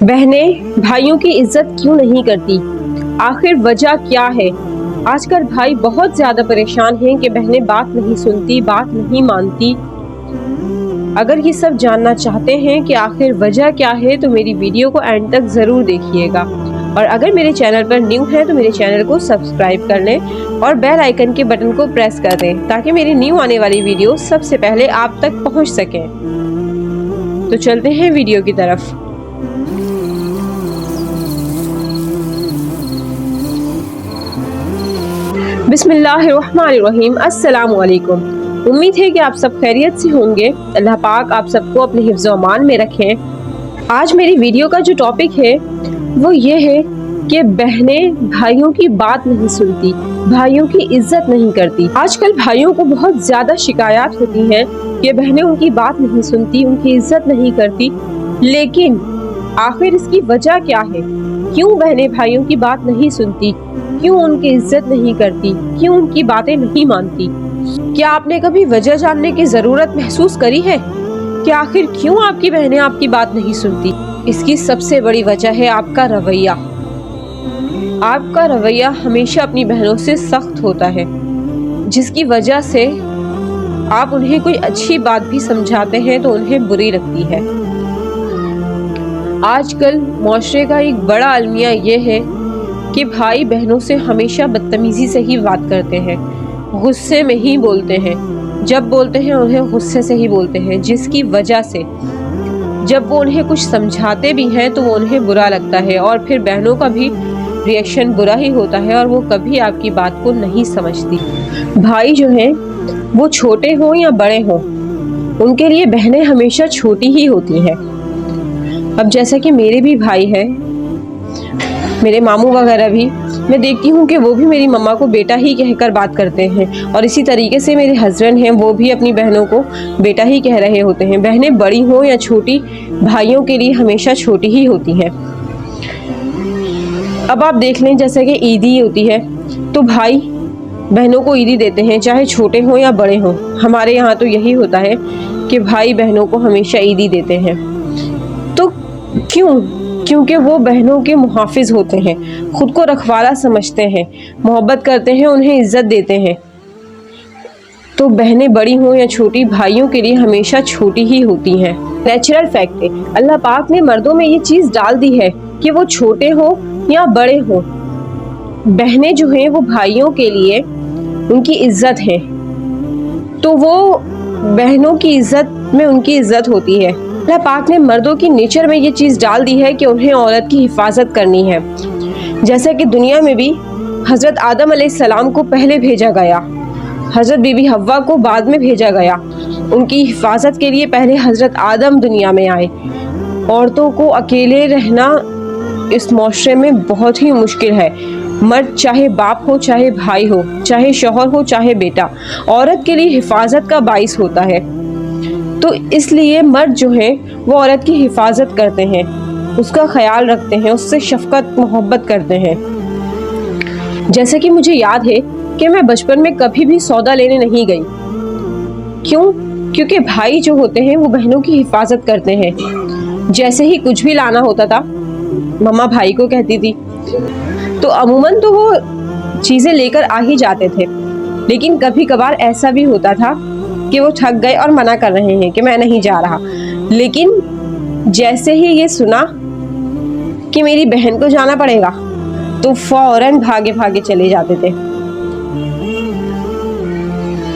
बहनें भाइयों की इज्जत क्यों नहीं करती, आखिर वजह क्या है। आजकल भाई बहुत ज्यादा परेशान हैं कि बहनें बात नहीं सुनती, बात नहीं मानती। अगर ये सब जानना चाहते हैं कि आखिर वजह क्या है तो मेरी वीडियो को एंड तक जरूर देखिएगा। और अगर मेरे चैनल पर न्यू है तो मेरे चैनल को सब्सक्राइब कर लें और बेल आइकन के बटन को प्रेस कर दें ताकि मेरी न्यू आने वाली वीडियो सबसे पहले आप तक पहुंच सके। तो चलते हैं वीडियो की तरफ। बिस्मिल्लाहिर्रहमानिर्रहीम। अस्सलाम वालेकुम। उम्मीद है कि आप सब खैरियत से होंगे। अल्लाह पाक आप सबको अपने हिफ्ज़ व अमान में रखें। आज मेरी वीडियो का जो टॉपिक है वो ये है कि बहनें भाइयों की बात नहीं सुनती, भाइयों की इज्जत नहीं करती। आजकल भाइयों को बहुत ज़्यादा शिकायत होती हैं कि बहनें उनकी बात नहीं सुनती, उनकी इज्जत नहीं करती। लेकिन आखिर इसकी वजह क्या है? क्यों बहनें भाइयों की बात नहीं सुनती, क्यों उनकी इज्जत नहीं करती, क्यों उनकी बातें नहीं मानती? क्या आपने कभी वजह जानने की जरूरत महसूस करी है कि आखिर क्यों आपकी बहनें आपकी बात नहीं सुनती? इसकी सबसे बड़ी वजह है आपका रवैया। आपका रवैया हमेशा अपनी बहनों से सख्त होता है, जिसकी वजह से आप उन्हें कोई अच्छी बात भी समझाते हैं तो उन्हें बुरी लगती है। आजकल माशरे का एक बड़ा अलमिया ये है कि भाई बहनों से हमेशा बदतमीजी से ही बात करते हैं, गुस्से में ही बोलते हैं। जब बोलते हैं उन्हें गुस्से से ही बोलते हैं, जिसकी वजह से जब वो उन्हें कुछ समझाते भी हैं तो वो उन्हें बुरा लगता है और फिर बहनों का भी रिएक्शन बुरा ही होता है और वो कभी आपकी बात को नहीं समझती। भाई जो हैं वो छोटे हों या बड़े हों, उनके लिए बहनें हमेशा छोटी ही होती हैं। अब जैसा कि मेरे भी भाई हैं, मेरे मामू वगैरह भी, मैं देखती हूँ कि वो भी मेरी मम्मा को बेटा ही कहकर बात करते हैं और इसी तरीके से मेरे हस्बैंड हैं, वो भी अपनी बहनों को बेटा ही कह रहे होते हैं। बहनें बड़ी हों या छोटी, भाइयों के लिए हमेशा छोटी ही होती हैं। अब आप देख लें, जैसे कि ईदी होती है तो भाई बहनों को ईदी देते हैं, चाहे छोटे हों या बड़े हों। हमारे यहाँ तो यही होता है कि भाई बहनों को हमेशा ईदी देते हैं। तो क्यों? क्योंकि वो बहनों के मुहाफिज होते हैं, खुद को रखवाला समझते हैं, मोहब्बत करते हैं, उन्हें इज्जत देते हैं। तो बहनें बड़ी हों या छोटी, भाइयों के लिए हमेशा छोटी ही होती हैं। नेचुरल फैक्ट है, अल्लाह पाक ने मर्दों में ये चीज़ डाल दी है कि वो छोटे हों या बड़े हों, बहनें जो हैं वो भाइयों के लिए उनकी इज्जत है। तो वो बहनों की इज्जत में उनकी इज्जत होती है। अल्लाह पाक ने मर्दों की नेचर में ये चीज़ डाल दी है कि उन्हें औरत की हिफाजत करनी है। जैसा कि दुनिया में भी हज़रत आदम अलैहिस्सलाम को पहले भेजा गया, हज़रत बीबी हव्वा को बाद में भेजा गया। उनकी हिफाजत के लिए पहले हज़रत आदम दुनिया में आए। औरतों को अकेले रहना इस माशरे में बहुत ही मुश्किल है। मर्द चाहे बाप हो, चाहे भाई हो, चाहे शौहर हो, चाहे बेटा, औरत के लिए हिफाजत का बाइस होता है। तो इसलिए मर्द जो है वो औरत की हिफाजत करते हैं, उसका ख्याल रखते हैं, उससे शफकत मोहब्बत करते हैं। जैसे कि मुझे याद है कि मैं बचपन में कभी भी सौदा लेने नहीं गई। क्यों? क्योंकि भाई जो होते हैं वो बहनों की हिफाजत करते हैं। जैसे ही कुछ भी लाना होता था मम्मा भाई को कहती थी, तो अमूमन तो वो चीज़ें लेकर आ ही जाते थे। लेकिन कभी कभार ऐसा भी होता था कि वो थक गए और मना कर रहे हैं कि मैं नहीं जा रहा। लेकिन जैसे ही ये सुना कि मेरी बहन को जाना पड़ेगा तो फौरन भागे भागे चले जाते थे।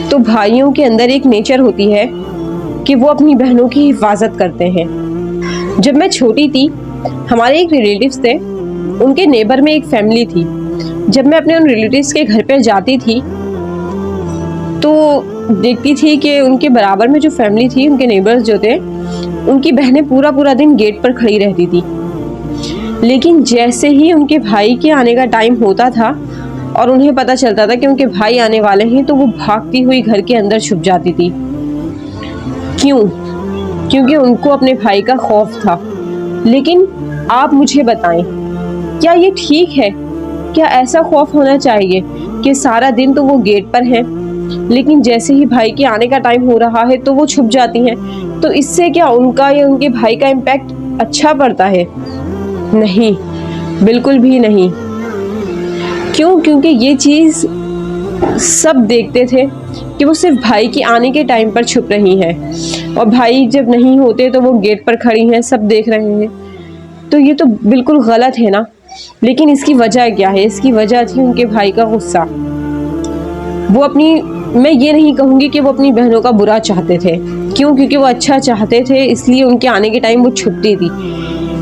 तो भाइयों के अंदर एक नेचर होती है कि वो अपनी बहनों की हिफाजत करते हैं। जब मैं छोटी थी, हमारे एक रिलेटिव्स थे, उनके नेबर में एक फैमिली थी। जब मैं अपने उन रिलेटिव्स के घर पर जाती थी तो देखती थी कि उनके बराबर में जो फैमिली थी, उनके नेबर्स जो थे, उनकी बहनें पूरा पूरा दिन गेट पर खड़ी रहती थी। लेकिन जैसे ही उनके भाई के आने का टाइम होता था और उन्हें पता चलता था कि उनके भाई आने वाले हैं, तो वो भागती हुई घर के अंदर छुप जाती थी। क्यों? क्योंकि उनको अपने भाई का खौफ था। लेकिन आप मुझे बताएं, क्या ये ठीक है? क्या ऐसा खौफ होना चाहिए कि सारा दिन तो वो गेट पर हैं, लेकिन जैसे ही भाई के आने का टाइम हो रहा है तो वो छुप जाती हैं? तो इससे क्या उनका या उनके भाई का इम्पैक्ट अच्छा पड़ता है? नहीं, बिल्कुल भी नहीं। क्यों? क्योंकि ये चीज़ सब देखते थे कि वो सिर्फ भाई के आने के टाइम पर छुप रही हैं, और भाई जब नहीं होते तो वो गेट पर खड़ी हैं, सब देख रहे हैं। तो ये तो बिल्कुल गलत है ना। लेकिन इसकी वजह क्या है? इसकी वजह थी उनके भाई का गुस्सा। वो अपनी, मैं ये नहीं कहूँगी कि वो अपनी बहनों का बुरा चाहते थे। क्यों? क्योंकि वो अच्छा चाहते थे, इसलिए उनके आने के टाइम वो छुपती थी।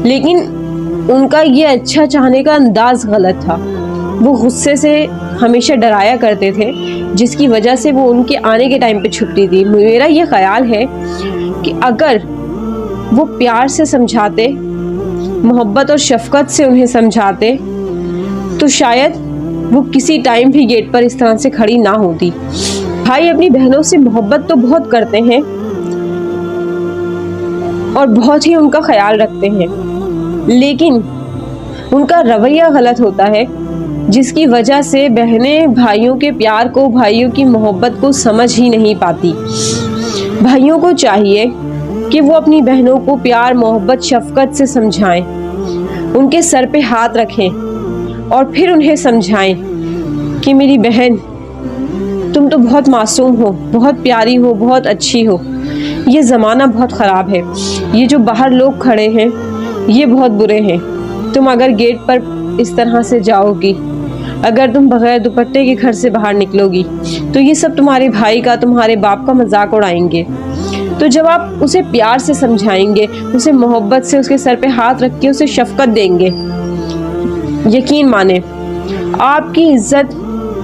लेकिन उनका ये अच्छा चाहने का अंदाज़ गलत था। वो गुस्से से हमेशा डराया करते थे, जिसकी वजह से वो उनके आने के टाइम पे छुपती थी। मेरा ये ख्याल है कि अगर वो प्यार से समझाते, मोहब्बत और शफ़क़त से उन्हें समझाते, तो शायद वो किसी टाइम भी गेट पर इस तरह से खड़ी ना होती। भाई अपनी बहनों से मोहब्बत तो बहुत करते हैं और बहुत ही उनका ख्याल रखते हैं, लेकिन उनका रवैया गलत होता है, जिसकी वजह से बहनें भाइयों के प्यार को, भाइयों की मोहब्बत को समझ ही नहीं पाती। भाइयों को चाहिए कि वो अपनी बहनों को प्यार, मोहब्बत, शफ़क़त से समझाएं, उनके सर पे हाथ रखें और फिर उन्हें समझाएं कि मेरी बहन, तुम तो बहुत मासूम हो, बहुत प्यारी हो, बहुत अच्छी हो। ये ज़माना बहुत ख़राब है, ये जो बाहर लोग खड़े हैं ये बहुत बुरे हैं। तुम अगर गेट पर इस तरह से जाओगी, अगर तुम बग़ैर दुपट्टे के घर से बाहर निकलोगी, तो ये सब तुम्हारे भाई का, तुम्हारे बाप का मजाक उड़ाएंगे। तो जब आप उसे प्यार से समझाएंगे, उसे मोहब्बत से उसके सर पे हाथ रख के उसे शफ़क़त देंगे, यकीन माने आपकी इज़्ज़त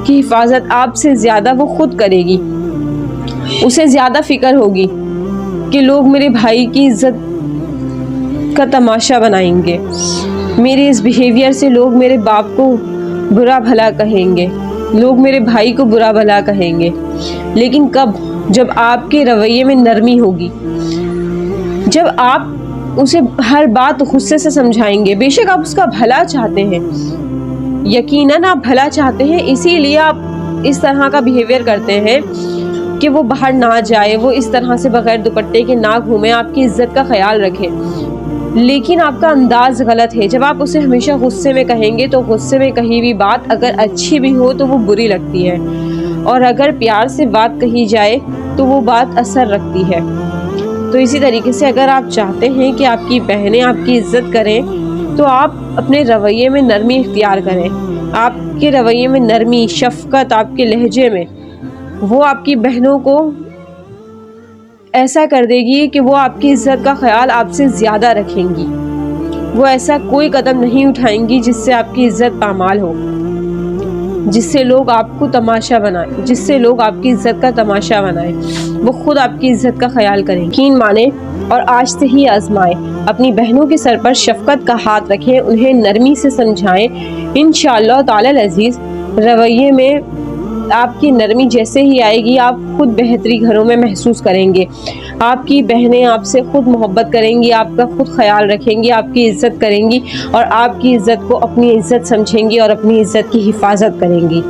की हिफाजत आपसे ज़्यादा वो खुद करेगी। उसे ज़्यादा फ़िक्र होगी कि लोग मेरे भाई की इज़्ज़त का तमाशा बनाएंगे, मेरे इस बिहेवियर से लोग मेरे बाप को बुरा भला कहेंगे, लोग मेरे भाई को बुरा भला कहेंगे। लेकिन कब? जब आपके रवैये में नरमी होगी, जब आप उसे हर बात गुस्से से समझाएंगे। बेशक आप उसका भला चाहते हैं, यकीनन आप भला चाहते हैं, इसीलिए आप इस तरह का बिहेवियर करते हैं कि वो बाहर ना जाए, वो इस तरह से बग़ैर दुपट्टे के ना घूमे, आपकी इज़्ज़त का ख्याल रखे। लेकिन आपका अंदाज़ गलत है। जब आप उसे हमेशा गुस्से में कहेंगे, तो गुस्से में कही हुई बात अगर अच्छी भी हो तो वो बुरी लगती है, और अगर प्यार से बात कही जाए तो वो बात असर रखती है। तो इसी तरीके से अगर आप चाहते हैं कि आपकी बहनें आपकी इज़्ज़त करें, तो आप अपने रवैये में नरमी इख्तियार करें। आपके रवैये में नरमी, शफ़क़त, आपके लहजे में, वो आपकी बहनों को ऐसा कर देगी कि वो आपकी इज़्ज़त का ख्याल आपसे ज़्यादा रखेंगी। वो ऐसा कोई कदम नहीं उठाएंगी जिससे आपकी इज़्ज़त पामाल हो, जिससे लोग आपको तमाशा बनाएं, जिससे लोग आपकी इज़्ज़त का तमाशा बनाएं। वो खुद आपकी इज़्ज़त का ख्याल करें। यकीन माने और आज से ही आजमाएं, अपनी बहनों के सर पर शफ़क़त का हाथ रखें, उन्हें नरमी से समझाएं। इंशाअल्लाह ताला अज़ीज़ रवैये में आपकी नरमी जैसे ही आएगी, आप खुद बेहतरी घरों में महसूस करेंगे। आपकी बहनें आपसे खुद मोहब्बत करेंगी, आपका खुद ख्याल रखेंगी, आपकी इज़्ज़त करेंगी, और आपकी इज़्ज़त को अपनी इज़्ज़त समझेंगी और अपनी इज़्ज़त की हिफाजत करेंगी।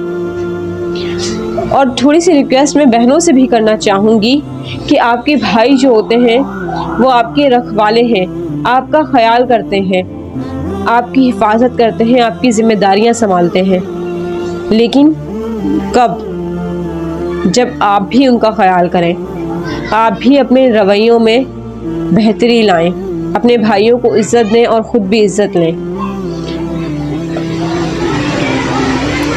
और थोड़ी सी रिक्वेस्ट मैं बहनों से भी करना चाहूँगी कि आपके भाई जो होते हैं वो आपके रखवाले हैं, आपका ख्याल करते हैं, आपकी हिफाजत करते हैं, आपकी ज़िम्मेदारियाँ संभालते हैं। लेकिन कब? जब आप भी उनका ख्याल करें, आप भी अपने रवैयों में बेहतरी लाएं, अपने भाइयों को इज़्ज़त दें और ख़ुद भी इज़्ज़त लें।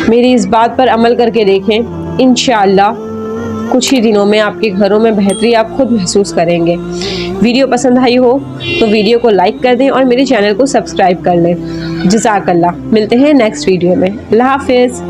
मेरी इस बात पर अमल करके देखें, इंशाअल्लाह कुछ ही दिनों में आपके घरों में बेहतरी आप खुद महसूस करेंगे। वीडियो पसंद आई हो तो वीडियो को लाइक कर दें और मेरे चैनल को सब्सक्राइब कर लें। जज़ाकल्लाह। मिलते हैं नेक्स्ट वीडियो में। अल्लाह हाफ़िज़।